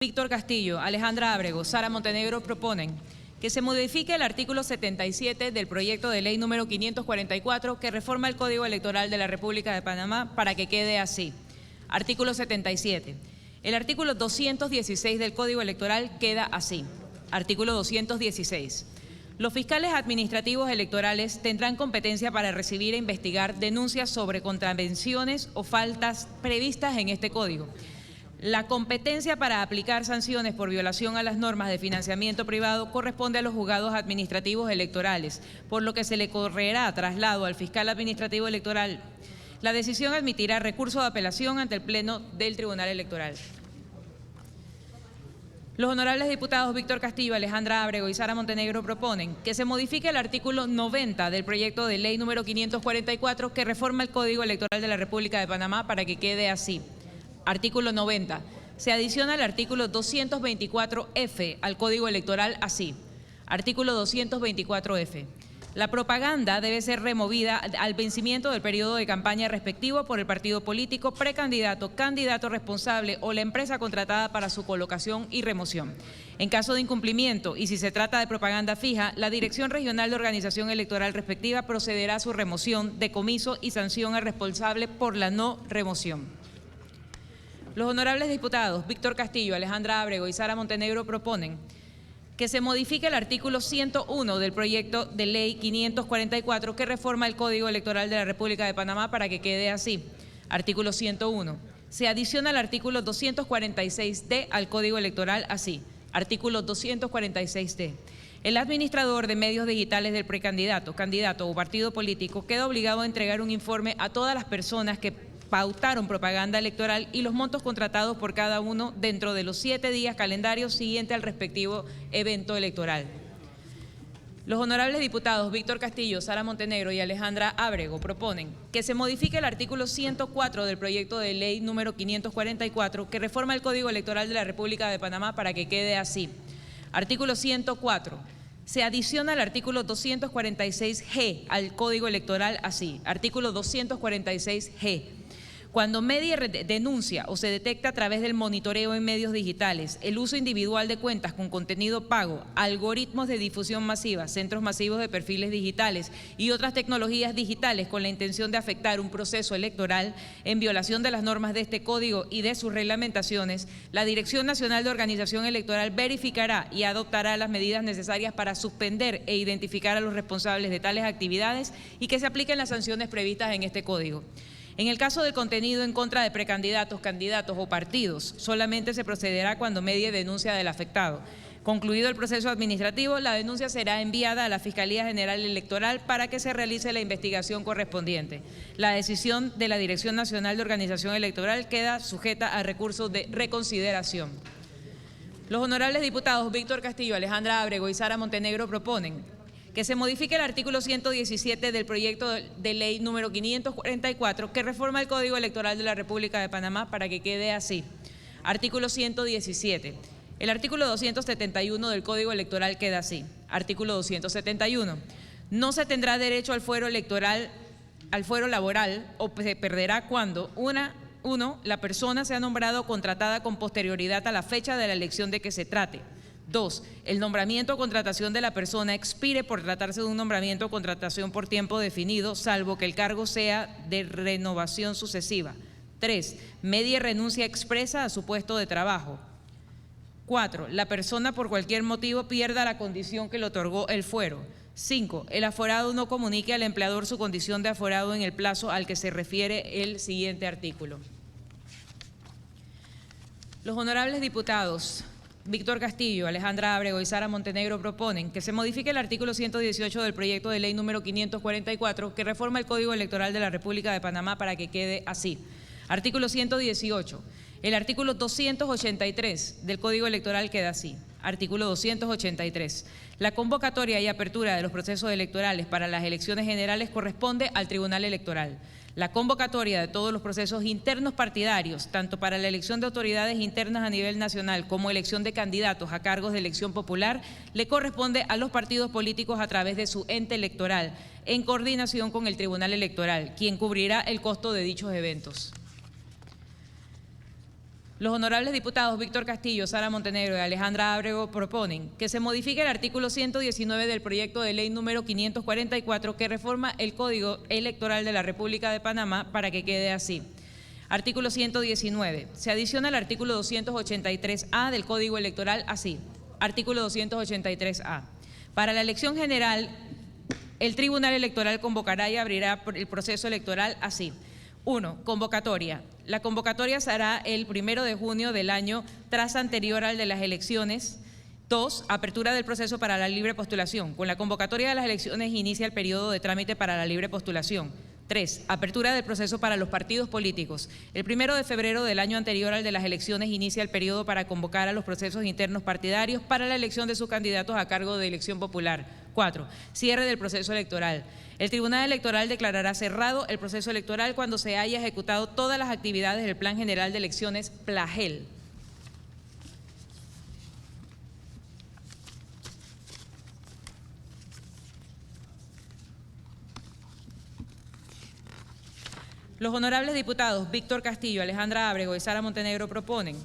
Víctor Castillo, Alejandra Ábrego, Sara Montenegro proponen que se modifique el artículo 77 del proyecto de ley número 544 que reforma el Código Electoral de la República de Panamá para que quede así. Artículo 77. El artículo 216 del Código Electoral queda así. Artículo 216. Los fiscales administrativos electorales tendrán competencia para recibir e investigar denuncias sobre contravenciones o faltas previstas en este Código. La competencia para aplicar sanciones por violación a las normas de financiamiento privado corresponde a los juzgados administrativos electorales, por lo que se le correrá traslado al fiscal administrativo electoral. La decisión admitirá recurso de apelación ante el Pleno del Tribunal Electoral. Los honorables diputados Víctor Castillo, Alejandra Ábrego y Sara Montenegro proponen que se modifique el artículo 90 del proyecto de ley número 544 que reforma el Código Electoral de la República de Panamá para que quede así. Artículo 90. Se adiciona el artículo 224F al Código Electoral así. Artículo 224F. La propaganda debe ser removida al vencimiento del periodo de campaña respectivo por el partido político, precandidato, candidato responsable o la empresa contratada para su colocación y remoción. En caso de incumplimiento y si se trata de propaganda fija, la Dirección Regional de Organización Electoral respectiva procederá a su remoción, decomiso y sanción al responsable por la no remoción. Los honorables diputados Víctor Castillo, Alejandra Ábrego y Sara Montenegro proponen que se modifique el artículo 101 del proyecto de ley 544 que reforma el Código Electoral de la República de Panamá para que quede así. Artículo 101. Se adiciona el artículo 246D al Código Electoral así. Artículo 246D. El administrador de medios digitales del precandidato, candidato o partido político queda obligado a entregar un informe a todas las personas que pautaron propaganda electoral y los montos contratados por cada uno dentro de los 7 días calendarios siguientes al respectivo evento electoral. Los honorables diputados Víctor Castillo, Sara Montenegro y Alejandra Ábrego proponen que se modifique el artículo 104 del proyecto de ley número 544 que reforma el Código Electoral de la República de Panamá para que quede así. Artículo 104. Se adiciona el artículo 246G al Código Electoral así. Artículo 246G. Cuando medie denuncia o se detecta a través del monitoreo en medios digitales el uso individual de cuentas con contenido pago, algoritmos de difusión masiva, centros masivos de perfiles digitales y otras tecnologías digitales con la intención de afectar un proceso electoral en violación de las normas de este código y de sus reglamentaciones, la Dirección Nacional de Organización Electoral verificará y adoptará las medidas necesarias para suspender e identificar a los responsables de tales actividades y que se apliquen las sanciones previstas en este código. En el caso del contenido en contra de precandidatos, candidatos o partidos, solamente se procederá cuando medie denuncia del afectado. Concluido el proceso administrativo, la denuncia será enviada a la Fiscalía General Electoral para que se realice la investigación correspondiente. La decisión de la Dirección Nacional de Organización Electoral queda sujeta a recurso de reconsideración. Los honorables diputados Víctor Castillo, Alejandra Ábrego y Sara Montenegro proponen que se modifique el artículo 117 del proyecto de ley número 544 que reforma el Código Electoral de la República de Panamá para que quede así. Artículo 117. El artículo 271 del Código Electoral queda así. Artículo 271. No se tendrá derecho al fuero electoral, al fuero laboral o se perderá cuando 1. La persona sea nombrada o contratada con posterioridad a la fecha de la elección de que se trate. 2. El nombramiento o contratación de la persona expire por tratarse de un nombramiento o contratación por tiempo definido, salvo que el cargo sea de renovación sucesiva. 3. Medie renuncia expresa a su puesto de trabajo. 4. La persona por cualquier motivo pierda la condición que le otorgó el fuero. 5. El aforado no comunique al empleador su condición de aforado en el plazo al que se refiere el siguiente artículo. Los honorables diputados Víctor Castillo, Alejandra Ábrego y Sara Montenegro proponen que se modifique el artículo 118 del proyecto de ley número 544 que reforma el Código Electoral de la República de Panamá para que quede así. Artículo 118. El artículo 283 del Código Electoral queda así. Artículo 283. La convocatoria y apertura de los procesos electorales para las elecciones generales corresponde al Tribunal Electoral. La convocatoria de todos los procesos internos partidarios, tanto para la elección de autoridades internas a nivel nacional como elección de candidatos a cargos de elección popular, le corresponde a los partidos políticos a través de su ente electoral, en coordinación con el Tribunal Electoral, quien cubrirá el costo de dichos eventos. Los honorables diputados Víctor Castillo, Sara Montenegro y Alejandra Ábrego proponen que se modifique el artículo 119 del proyecto de ley número 544 que reforma el Código Electoral de la República de Panamá para que quede así. Artículo 119. Se adiciona el artículo 283A del Código Electoral así. Artículo 283A. Para la elección general, el Tribunal Electoral convocará y abrirá el proceso electoral así. 1. Convocatoria. La convocatoria será el 1 de junio del año tras anterior al de las elecciones. 2. Apertura del proceso para la libre postulación. Con la convocatoria de las elecciones inicia el periodo de trámite para la libre postulación. 3. Apertura del proceso para los partidos políticos. El 1 de febrero del año anterior al de las elecciones inicia el periodo para convocar a los procesos internos partidarios para la elección de sus candidatos a cargo de elección popular. 4. Cierre del proceso electoral. El Tribunal Electoral declarará cerrado el proceso electoral cuando se haya ejecutado todas las actividades del Plan General de Elecciones PLAGEL. Los honorables diputados Víctor Castillo, Alejandra Ábrego y Sara Montenegro proponen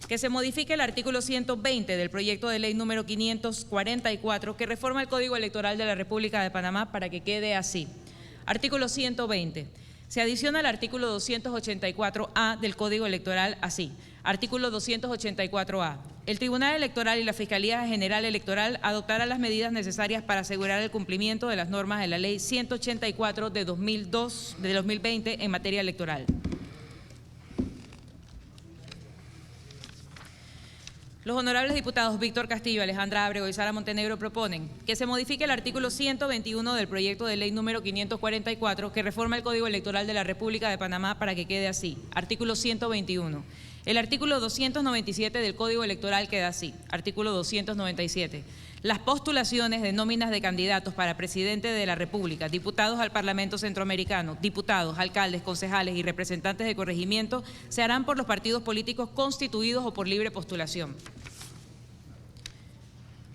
que se modifique el artículo 120 del proyecto de ley número 544 que reforma el Código Electoral de la República de Panamá para que quede así. Artículo 120. Se adiciona el artículo 284A del Código Electoral así. Artículo 284A. El Tribunal Electoral y la Fiscalía General Electoral adoptarán las medidas necesarias para asegurar el cumplimiento de las normas de la Ley 184 de 2020 en materia electoral. Los honorables diputados Víctor Castillo, Alejandra Ábrego y Sara Montenegro proponen que se modifique el artículo 121 del proyecto de ley número 544 que reforma el Código Electoral de la República de Panamá para que quede así. Artículo 121. El artículo 297 del Código Electoral queda así. Artículo 297. Las postulaciones de nóminas de candidatos para presidente de la República, diputados al Parlamento Centroamericano, diputados, alcaldes, concejales y representantes de corregimiento se harán por los partidos políticos constituidos o por libre postulación.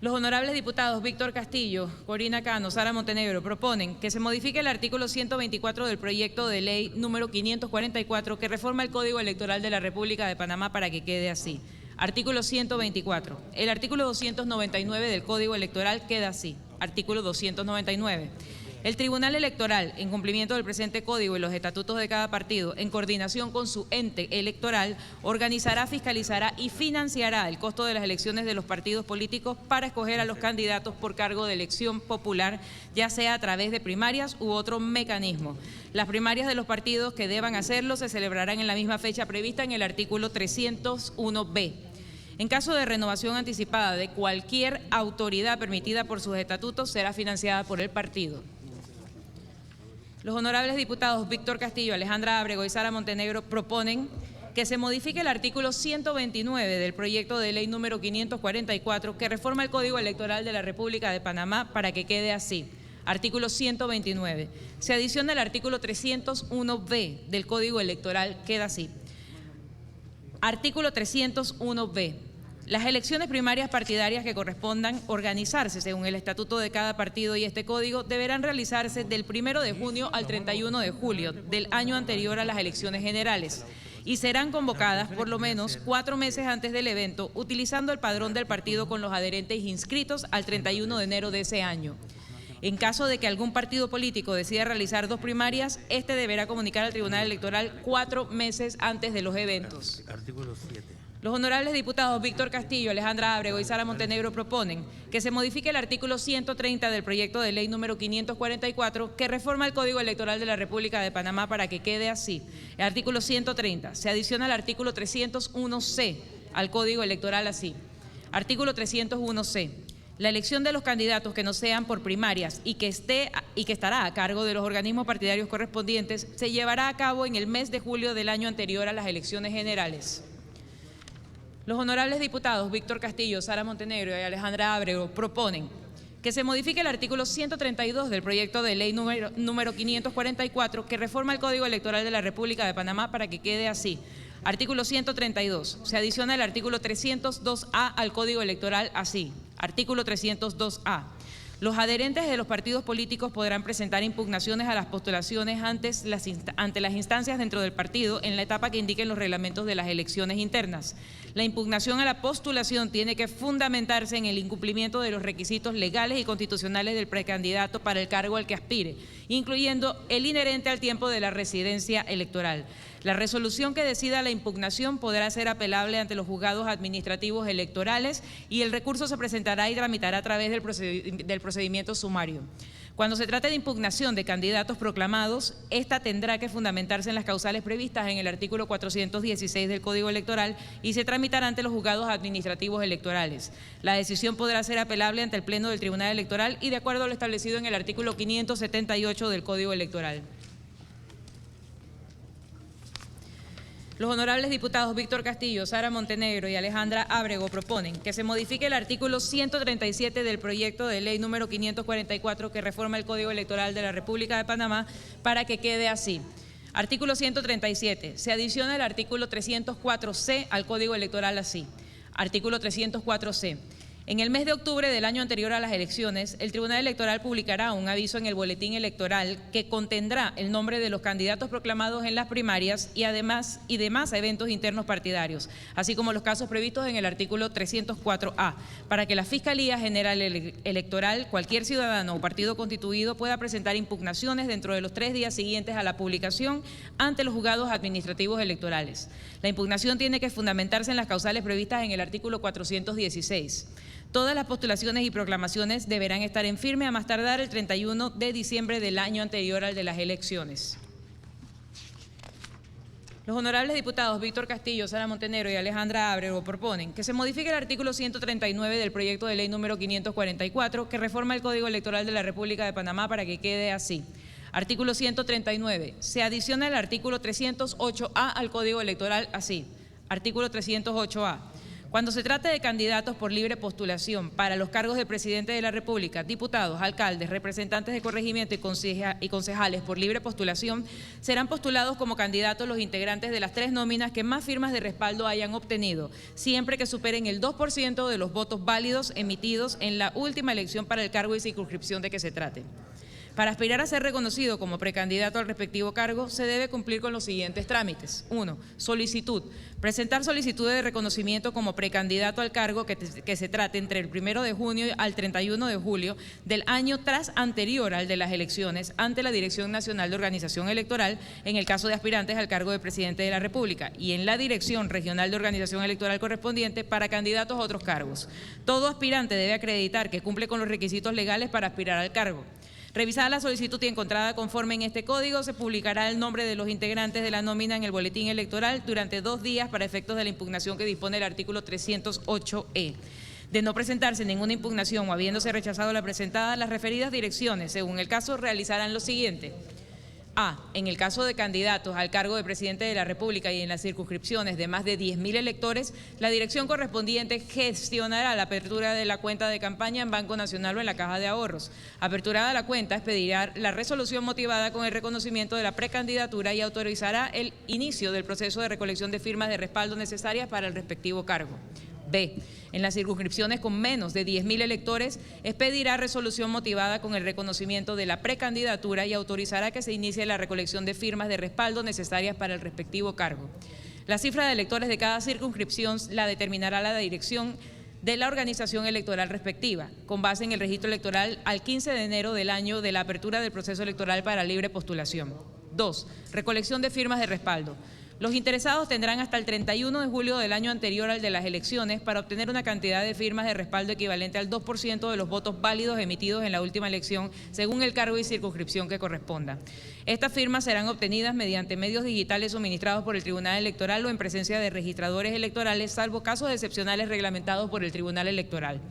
Los honorables diputados Víctor Castillo, Corina Cano, Sara Montenegro proponen que se modifique el artículo 124 del proyecto de ley número 544 que reforma el Código Electoral de la República de Panamá para que quede así. Artículo 124. El artículo 299 del Código Electoral queda así. Artículo 299. El Tribunal Electoral, en cumplimiento del presente Código y los estatutos de cada partido, en coordinación con su ente electoral, organizará, fiscalizará y financiará el costo de las elecciones de los partidos políticos para escoger a los candidatos por cargo de elección popular, ya sea a través de primarias u otro mecanismo. Las primarias de los partidos que deban hacerlo se celebrarán en la misma fecha prevista en el artículo 301B. En caso de renovación anticipada de cualquier autoridad permitida por sus estatutos, será financiada por el partido. Los honorables diputados Víctor Castillo, Alejandra Ábrego y Sara Montenegro proponen que se modifique el artículo 129 del proyecto de ley número 544 que reforma el Código Electoral de la República de Panamá para que quede así. Artículo 129. Se adiciona el artículo 301B del Código Electoral, queda así. Artículo 301B. Las elecciones primarias partidarias que correspondan organizarse según el estatuto de cada partido y este código deberán realizarse del 1 de junio al 31 de julio del año anterior a las elecciones generales y serán convocadas por lo menos 4 meses antes del evento utilizando el padrón del partido con los adherentes inscritos al 31 de enero de ese año. En caso de que algún partido político decida realizar 2 primarias, este deberá comunicar al Tribunal Electoral 4 meses antes de los eventos. Artículo 7. Los honorables diputados Víctor Castillo, Alejandra Ábrego y Sara Montenegro proponen que se modifique el artículo 130 del proyecto de ley número 544 que reforma el Código Electoral de la República de Panamá para que quede así. El artículo 130. Se adiciona el artículo 301C al Código Electoral así. Artículo 301C. La elección de los candidatos que no sean por primarias y que estará a cargo de los organismos partidarios correspondientes se llevará a cabo en el mes de julio del año anterior a las elecciones generales. Los honorables diputados Víctor Castillo, Sara Montenegro y Alejandra Ábrego proponen que se modifique el artículo 132 del proyecto de ley número 544 que reforma el Código Electoral de la República de Panamá para que quede así. Artículo 132. Se adiciona el artículo 302A al Código Electoral así. Artículo 302A. Los adherentes de los partidos políticos podrán presentar impugnaciones a las postulaciones ante las instancias dentro del partido en la etapa que indiquen los reglamentos de las elecciones internas. La impugnación a la postulación tiene que fundamentarse en el incumplimiento de los requisitos legales y constitucionales del precandidato para el cargo al que aspire, incluyendo el inherente al tiempo de la residencia electoral. La resolución que decida la impugnación podrá ser apelable ante los juzgados administrativos electorales y el recurso se presentará y tramitará a través del procedimiento sumario. Cuando se trate de impugnación de candidatos proclamados, esta tendrá que fundamentarse en las causales previstas en el artículo 416 del Código Electoral y se tramitará ante los juzgados administrativos electorales. La decisión podrá ser apelable ante el Pleno del Tribunal Electoral y de acuerdo a lo establecido en el artículo 578 del Código Electoral. Los honorables diputados Víctor Castillo, Sara Montenegro y Alejandra Ábrego proponen que se modifique el artículo 137 del proyecto de ley número 544 que reforma el Código Electoral de la República de Panamá para que quede así. Artículo 137. Se adiciona el artículo 304C al Código Electoral así. Artículo 304C. En el mes de octubre del año anterior a las elecciones, el Tribunal Electoral publicará un aviso en el boletín electoral que contendrá el nombre de los candidatos proclamados en las primarias y demás eventos internos partidarios, así como los casos previstos en el artículo 304A, para que la Fiscalía General Electoral, cualquier ciudadano o partido constituido pueda presentar impugnaciones dentro de los 3 días siguientes a la publicación ante los juzgados administrativos electorales. La impugnación tiene que fundamentarse en las causales previstas en el artículo 416. Todas las postulaciones y proclamaciones deberán estar en firme a más tardar el 31 de diciembre del año anterior al de las elecciones. Los honorables diputados Víctor Castillo, Sara Montenegro y Alejandra Ábrego proponen que se modifique el artículo 139 del proyecto de ley número 544 que reforma el Código Electoral de la República de Panamá para que quede así. Artículo 139. Se adiciona el artículo 308A al Código Electoral así. Artículo 308A. Cuando se trate de candidatos por libre postulación para los cargos de presidente de la República, diputados, alcaldes, representantes de corregimiento y concejales por libre postulación, serán postulados como candidatos los integrantes de las 3 nóminas que más firmas de respaldo hayan obtenido, siempre que superen el 2% de los votos válidos emitidos en la última elección para el cargo y circunscripción de que se trate. Para aspirar a ser reconocido como precandidato al respectivo cargo, se debe cumplir con los siguientes trámites. 1. Solicitud. Presentar solicitudes de reconocimiento como precandidato al cargo que se trate entre el 1 de junio al 31 de julio del año tras anterior al de las elecciones ante la Dirección Nacional de Organización Electoral en el caso de aspirantes al cargo de presidente de la República y en la Dirección Regional de Organización Electoral correspondiente para candidatos a otros cargos. Todo aspirante debe acreditar que cumple con los requisitos legales para aspirar al cargo. Revisada la solicitud y encontrada conforme en este código, se publicará el nombre de los integrantes de la nómina en el boletín electoral durante 2 días para efectos de la impugnación que dispone el artículo 308E. De no presentarse ninguna impugnación o habiéndose rechazado la presentada, las referidas direcciones, según el caso, realizarán lo siguiente. A. En el caso de candidatos al cargo de presidente de la República y en las circunscripciones de más de 10.000 electores, la dirección correspondiente gestionará la apertura de la cuenta de campaña en Banco Nacional o en la Caja de Ahorros. Aperturada la cuenta, expedirá la resolución motivada con el reconocimiento de la precandidatura y autorizará el inicio del proceso de recolección de firmas de respaldo necesarias para el respectivo cargo. B. En las circunscripciones con menos de 10.000 electores, expedirá resolución motivada con el reconocimiento de la precandidatura y autorizará que se inicie la recolección de firmas de respaldo necesarias para el respectivo cargo. La cifra de electores de cada circunscripción la determinará la dirección de la organización electoral respectiva, con base en el registro electoral al 15 de enero del año de la apertura del proceso electoral para libre postulación. 2. Recolección de firmas de respaldo. Los interesados tendrán hasta el 31 de julio del año anterior al de las elecciones para obtener una cantidad de firmas de respaldo equivalente al 2% de los votos válidos emitidos en la última elección según el cargo y circunscripción que corresponda. Estas firmas serán obtenidas mediante medios digitales suministrados por el Tribunal Electoral o en presencia de registradores electorales, salvo casos excepcionales reglamentados por el Tribunal Electoral.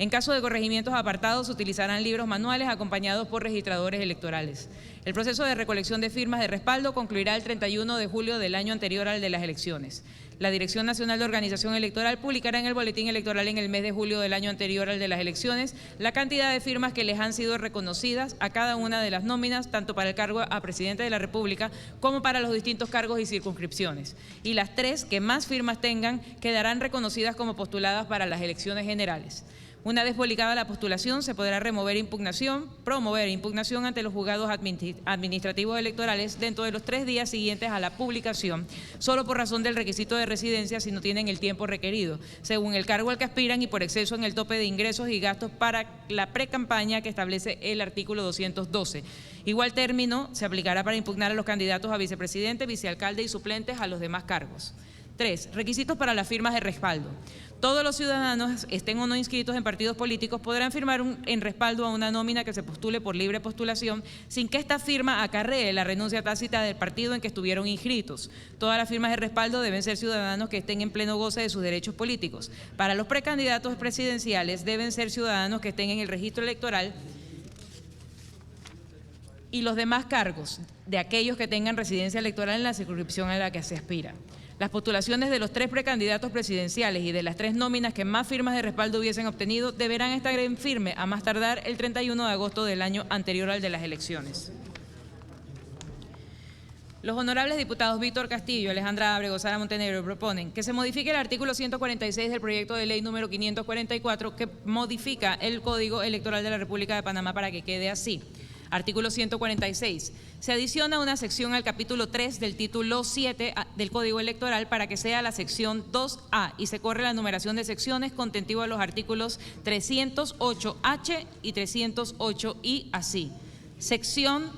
En caso de corregimientos apartados, se utilizarán libros manuales acompañados por registradores electorales. El proceso de recolección de firmas de respaldo concluirá el 31 de julio del año anterior al de las elecciones. La Dirección Nacional de Organización Electoral publicará en el boletín electoral en el mes de julio del año anterior al de las elecciones la cantidad de firmas que les han sido reconocidas a cada una de las nóminas, tanto para el cargo a presidente de la República como para los distintos cargos y circunscripciones. Y las 3 que más firmas tengan quedarán reconocidas como postuladas para las elecciones generales. Una vez publicada la postulación, se podrá promover impugnación ante los juzgados administrativos electorales dentro de los 3 días siguientes a la publicación, solo por razón del requisito de residencia si no tienen el tiempo requerido, según el cargo al que aspiran y por exceso en el tope de ingresos y gastos para la precampaña que establece el artículo 212. Igual término se aplicará para impugnar a los candidatos a vicepresidente, vicealcalde y suplentes a los demás cargos. 3. Requisitos para las firmas de respaldo. Todos los ciudadanos, estén o no inscritos en partidos políticos, podrán firmar en respaldo a una nómina que se postule por libre postulación sin que esta firma acarree la renuncia tácita del partido en que estuvieron inscritos. Todas las firmas de respaldo deben ser ciudadanos que estén en pleno goce de sus derechos políticos. Para los precandidatos presidenciales deben ser ciudadanos que estén en el registro electoral y los demás cargos de aquellos que tengan residencia electoral en la circunscripción a la que se aspira. Las postulaciones de los 3 precandidatos presidenciales y de las 3 nóminas que más firmas de respaldo hubiesen obtenido deberán estar en firme a más tardar el 31 de agosto del año anterior al de las elecciones. Los honorables diputados Víctor Castillo, Alejandra Ábrego, Sara Montenegro proponen que se modifique el artículo 146 del proyecto de ley número 544 que modifica el Código Electoral de la República de Panamá para que quede así. Artículo 146. Se adiciona una sección al capítulo 3 del título 7 del Código Electoral para que sea la sección 2A y se corre la numeración de secciones contentiva de los artículos 308H y 308I así. Sección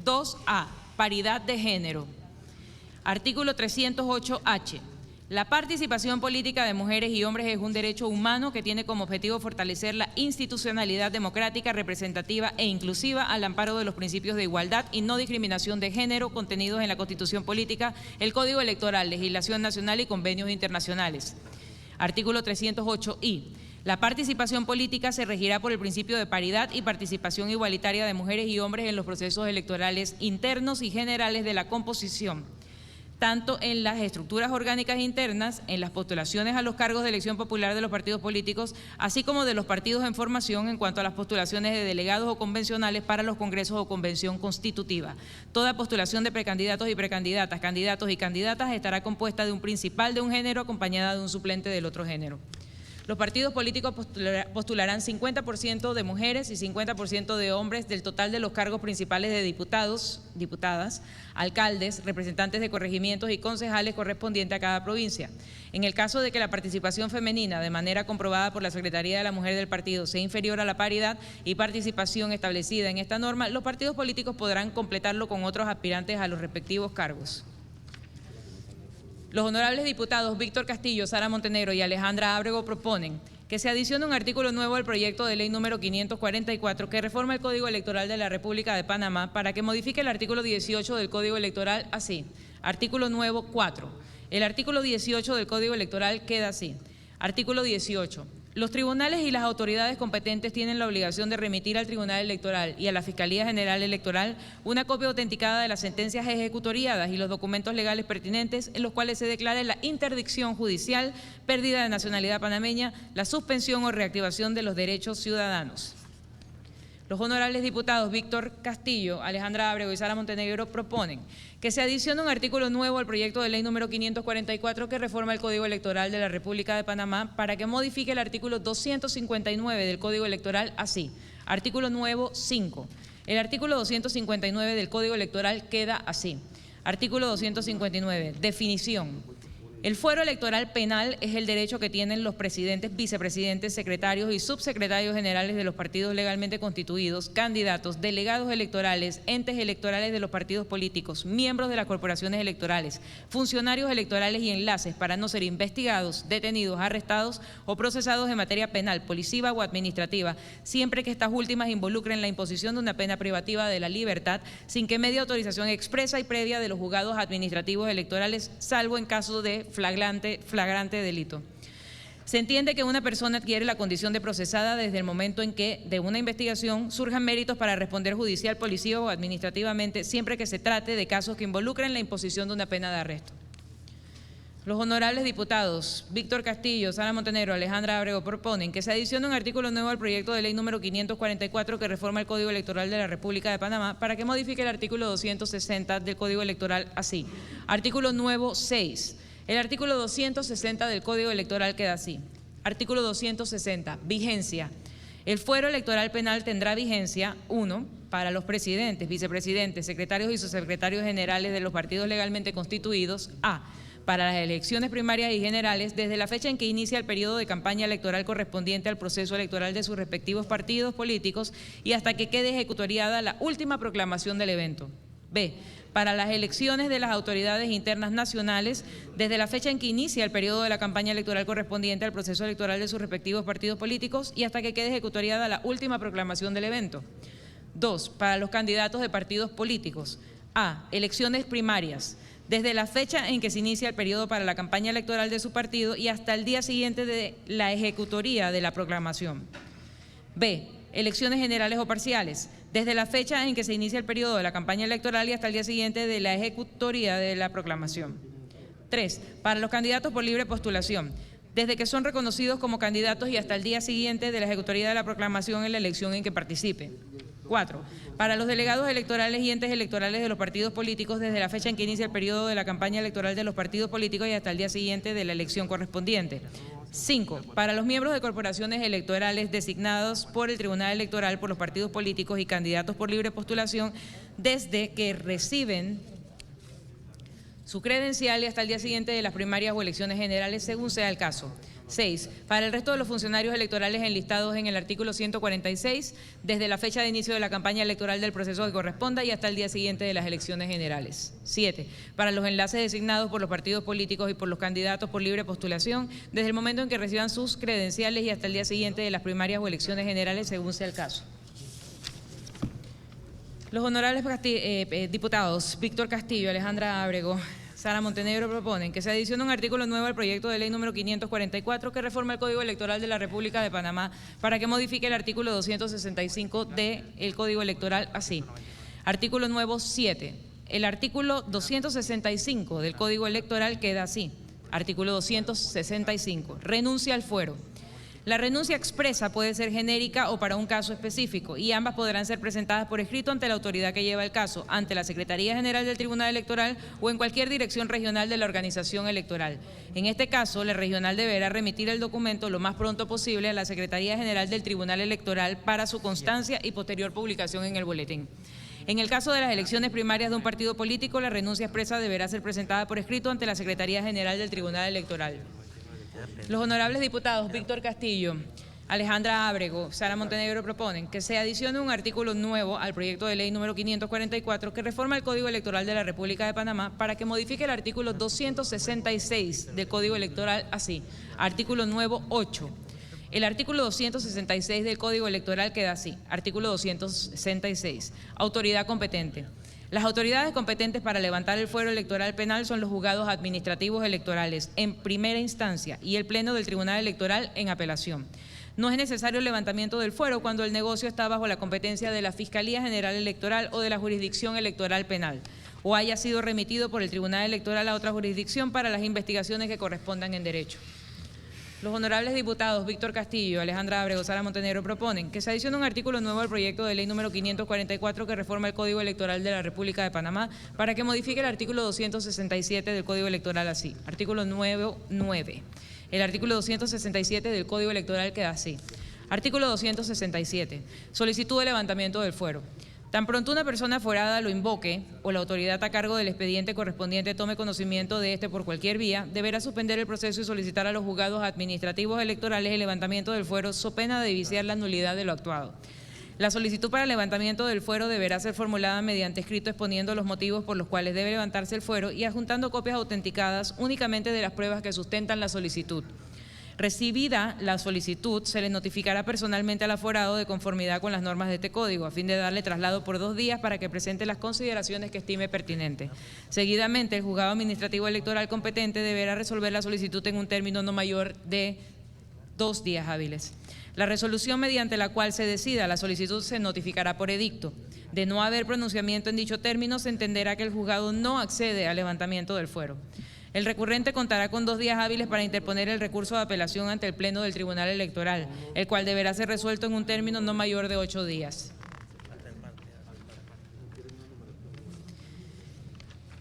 2A. Paridad de género. Artículo 308H. La participación política de mujeres y hombres es un derecho humano que tiene como objetivo fortalecer la institucionalidad democrática, representativa e inclusiva al amparo de los principios de igualdad y no discriminación de género contenidos en la Constitución Política, el Código Electoral, legislación nacional y convenios internacionales. Artículo 308I. La participación política se regirá por el principio de paridad y participación igualitaria de mujeres y hombres en los procesos electorales internos y generales de la composición, tanto en las estructuras orgánicas internas, en las postulaciones a los cargos de elección popular de los partidos políticos, así como de los partidos en formación en cuanto a las postulaciones de delegados o convencionales para los congresos o convención constitutiva. Toda postulación de precandidatos y precandidatas, candidatos y candidatas estará compuesta de un principal de un género acompañada de un suplente del otro género. Los partidos políticos postularán 50% de mujeres y 50% de hombres del total de los cargos principales de diputados, diputadas, alcaldes, representantes de corregimientos y concejales correspondientes a cada provincia. En el caso de que la participación femenina, de manera comprobada por la Secretaría de la Mujer del partido, sea inferior a la paridad y participación establecida en esta norma, los partidos políticos podrán completarlo con otros aspirantes a los respectivos cargos. Los honorables diputados Víctor Castillo, Sara Montenegro y Alejandra Ábrego proponen que se adicione un artículo nuevo al proyecto de ley número 544 que reforma el Código Electoral de la República de Panamá para que modifique el artículo 18 del Código Electoral así. Artículo nuevo 4. El artículo 18 del Código Electoral queda así. Artículo 18. Los tribunales y las autoridades competentes tienen la obligación de remitir al Tribunal Electoral y a la Fiscalía General Electoral una copia autenticada de las sentencias ejecutoriadas y los documentos legales pertinentes en los cuales se declare la interdicción judicial, pérdida de nacionalidad panameña, la suspensión o reactivación de los derechos ciudadanos. Los honorables diputados Víctor Castillo, Alejandra Ábrego y Sara Montenegro proponen que se adicione un artículo nuevo al proyecto de ley número 544 que reforma el Código Electoral de la República de Panamá para que modifique el artículo 259 del Código Electoral así. Artículo nuevo 5. El artículo 259 del Código Electoral queda así. Artículo 259. Definición. El fuero electoral penal es el derecho que tienen los presidentes, vicepresidentes, secretarios y subsecretarios generales de los partidos legalmente constituidos, candidatos, delegados electorales, entes electorales de los partidos políticos, miembros de las corporaciones electorales, funcionarios electorales y enlaces para no ser investigados, detenidos, arrestados o procesados en materia penal, policiva o administrativa, siempre que estas últimas involucren la imposición de una pena privativa de la libertad sin que medie autorización expresa y previa de los juzgados administrativos electorales, salvo en caso de flagrante delito. Se entiende que una persona adquiere la condición de procesada desde el momento en que de una investigación surjan méritos para responder judicial, policial o administrativamente, siempre que se trate de casos que involucren la imposición de una pena de arresto. Los honorables diputados Víctor Castillo, Sara Montenegro, Alejandra Ábrego proponen que se adicione un artículo nuevo al proyecto de ley número 544 que reforma el Código Electoral de la República de Panamá para que modifique el artículo 260 del Código Electoral así. Artículo nuevo 6. El artículo 260 del Código Electoral queda así. Artículo 260, vigencia. El fuero electoral penal tendrá vigencia, 1, para los presidentes, vicepresidentes, secretarios y subsecretarios generales de los partidos legalmente constituidos, a, para las elecciones primarias y generales, desde la fecha en que inicia el periodo de campaña electoral correspondiente al proceso electoral de sus respectivos partidos políticos y hasta que quede ejecutoriada la última proclamación del evento. B, para las elecciones de las autoridades internas nacionales, desde la fecha en que inicia el periodo de la campaña electoral correspondiente al proceso electoral de sus respectivos partidos políticos y hasta que quede ejecutoriada la última proclamación del evento. 2, para los candidatos de partidos políticos. A, elecciones primarias, desde la fecha en que se inicia el periodo para la campaña electoral de su partido y hasta el día siguiente de la ejecutoría de la proclamación. B, elecciones generales o parciales, desde la fecha en que se inicia el periodo de la campaña electoral y hasta el día siguiente de la ejecutoría de la proclamación. 3, para los candidatos por libre postulación, desde que son reconocidos como candidatos y hasta el día siguiente de la ejecutoría de la proclamación en la elección en que participen. 4, para los delegados electorales y entes electorales de los partidos políticos desde la fecha en que inicia el periodo de la campaña electoral de los partidos políticos y hasta el día siguiente de la elección correspondiente. 5, para los miembros de corporaciones electorales designados por el Tribunal Electoral por los partidos políticos y candidatos por libre postulación desde que reciben su credencial y hasta el día siguiente de las primarias o elecciones generales, según sea el caso. 6, para el resto de los funcionarios electorales enlistados en el artículo 146, desde la fecha de inicio de la campaña electoral del proceso que corresponda y hasta el día siguiente de las elecciones generales. 7, para los enlaces designados por los partidos políticos y por los candidatos por libre postulación, desde el momento en que reciban sus credenciales y hasta el día siguiente de las primarias o elecciones generales, según sea el caso. Los honorables diputados Víctor Castillo, Alejandra Ábrego, Sara Montenegro proponen que se adicione un artículo nuevo al proyecto de ley número 544 que reforma el Código Electoral de la República de Panamá para que modifique el artículo 265 del Código Electoral así. Artículo nuevo 7. El artículo 265 del Código Electoral queda así. Artículo 265. Renuncia al fuero. La renuncia expresa puede ser genérica o para un caso específico y ambas podrán ser presentadas por escrito ante la autoridad que lleva el caso, ante la Secretaría General del Tribunal Electoral o en cualquier dirección regional de la organización electoral. En este caso, la regional deberá remitir el documento lo más pronto posible a la Secretaría General del Tribunal Electoral para su constancia y posterior publicación en el boletín. En el caso de las elecciones primarias de un partido político, la renuncia expresa deberá ser presentada por escrito ante la Secretaría General del Tribunal Electoral. Los honorables diputados Víctor Castillo, Alejandra Ábrego, Sara Montenegro proponen que se adicione un artículo nuevo al proyecto de ley número 544 que reforma el Código Electoral de la República de Panamá para que modifique el artículo 266 del Código Electoral así. Artículo nuevo 8. El artículo 266 del Código Electoral queda así. Artículo 266. Autoridad competente. Las autoridades competentes para levantar el fuero electoral penal son los juzgados administrativos electorales en primera instancia y el Pleno del Tribunal Electoral en apelación. No es necesario el levantamiento del fuero cuando el negocio está bajo la competencia de la Fiscalía General Electoral o de la Jurisdicción Electoral Penal, o haya sido remitido por el Tribunal Electoral a otra jurisdicción para las investigaciones que correspondan en derecho. Los honorables diputados Víctor Castillo, Alejandra Ábrego, Sara Montenegro proponen que se adicione un artículo nuevo al proyecto de ley número 544 que reforma el Código Electoral de la República de Panamá para que modifique el artículo 267 del Código Electoral así. Artículo nuevo 9. El artículo 267 del Código Electoral queda así. Artículo 267. Solicitud de levantamiento del fuero. Tan pronto una persona aforada lo invoque o la autoridad a cargo del expediente correspondiente tome conocimiento de este por cualquier vía, deberá suspender el proceso y solicitar a los juzgados administrativos electorales el levantamiento del fuero so pena de viciar la nulidad de lo actuado. La solicitud para el levantamiento del fuero deberá ser formulada mediante escrito exponiendo los motivos por los cuales debe levantarse el fuero y adjuntando copias autenticadas únicamente de las pruebas que sustentan la solicitud. Recibida la solicitud, se le notificará personalmente al aforado de conformidad con las normas de este código, a fin de darle traslado por 2 días para que presente las consideraciones que estime pertinentes. Seguidamente, el juzgado administrativo electoral competente deberá resolver la solicitud en un término no mayor de 2 días hábiles. La resolución mediante la cual se decida la solicitud se notificará por edicto. De no haber pronunciamiento en dicho término, se entenderá que el juzgado no accede al levantamiento del fuero. El recurrente contará con 2 días hábiles para interponer el recurso de apelación ante el Pleno del Tribunal Electoral, el cual deberá ser resuelto en un término no mayor de 8 días.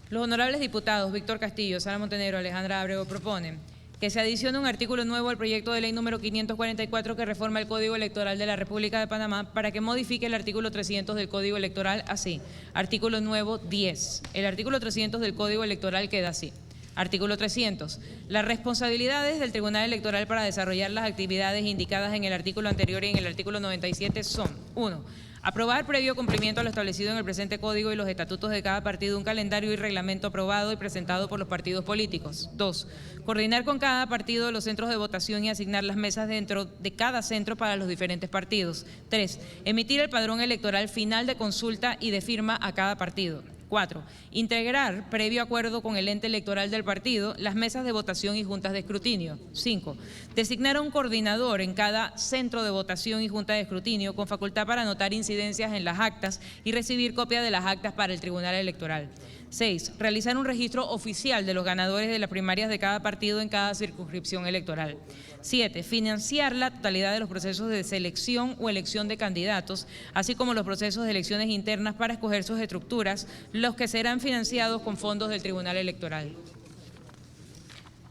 Los honorables diputados Víctor Castillo, Sara Montenegro, Alejandra Ábrego proponen Que se adicione un artículo nuevo al proyecto de ley número 544 que reforma el Código Electoral de la República de Panamá para que modifique el artículo 300 del Código Electoral así. Artículo nuevo 10. El artículo 300 del Código Electoral queda así. Artículo 300. Las responsabilidades del Tribunal Electoral para desarrollar las actividades indicadas en el artículo anterior y en el artículo 97 son: 1. Aprobar previo cumplimiento a lo establecido en el presente código y los estatutos de cada partido un calendario y reglamento aprobado y presentado por los partidos políticos. 2. Coordinar con cada partido los centros de votación y asignar las mesas dentro de cada centro para los diferentes partidos. 3. Emitir el padrón electoral final de consulta y de firma a cada partido. 4. Integrar, previo acuerdo con el ente electoral del partido, las mesas de votación y juntas de escrutinio. 5. Designar a un coordinador en cada centro de votación y junta de escrutinio con facultad para anotar incidencias en las actas y recibir copia de las actas para el Tribunal Electoral. 6. Realizar un registro oficial de los ganadores de las primarias de cada partido en cada circunscripción electoral. 7. Financiar la totalidad de los procesos de selección o elección de candidatos, así como los procesos de elecciones internas para escoger sus estructuras, los que serán financiados con fondos del Tribunal Electoral.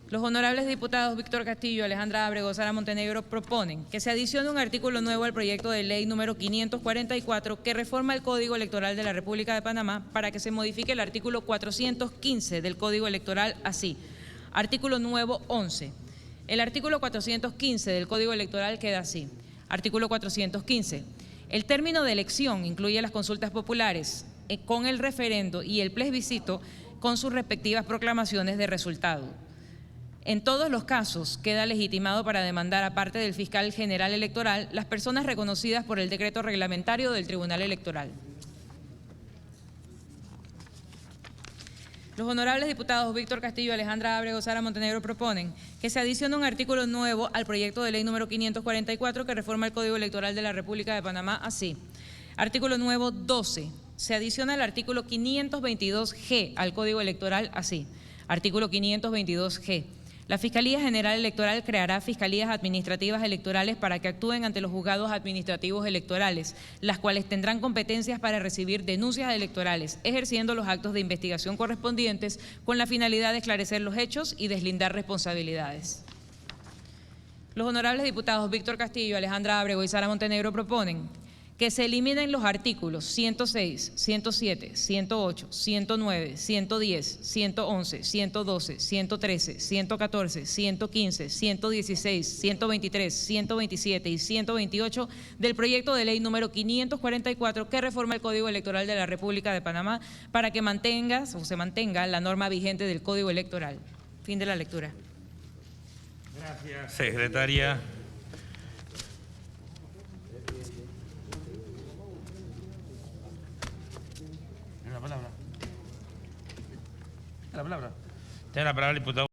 Los honorables diputados Víctor Castillo, Alejandra Ábrego, Sara Montenegro proponen que se adicione un artículo nuevo al proyecto de ley número 544 que reforma el Código Electoral de la República de Panamá para que se modifique el artículo 415 del Código Electoral así. Artículo nuevo 11. El artículo 415 del Código Electoral queda así. Artículo 415. El término de elección incluye las consultas populares con el referendo y el plebiscito con sus respectivas proclamaciones de resultado. En todos los casos queda legitimado para demandar, aparte del fiscal general electoral, las personas reconocidas por el decreto reglamentario del Tribunal Electoral. Los honorables diputados Víctor Castillo, Alejandra Ábrego, Sara Montenegro proponen que se adicione un artículo nuevo al proyecto de ley número 544 que reforma el Código Electoral de la República de Panamá así. Artículo nuevo 12. Se adiciona el artículo 522G al Código Electoral así. Artículo 522G. La Fiscalía General Electoral creará fiscalías administrativas electorales para que actúen ante los juzgados administrativos electorales, las cuales tendrán competencias para recibir denuncias electorales, ejerciendo los actos de investigación correspondientes con la finalidad de esclarecer los hechos y deslindar responsabilidades. Los honorables diputados Víctor Castillo, Alejandra Ábrego y Sara Montenegro proponen que se eliminen los artículos 106, 107, 108, 109, 110, 111, 112, 113, 114, 115, 116, 123, 127 y 128 del proyecto de ley número 544 que reforma el Código Electoral de la República de Panamá para que se mantenga la norma vigente del Código Electoral. Fin de la lectura. Gracias, secretaria. La palabra. Tiene la palabra el diputado.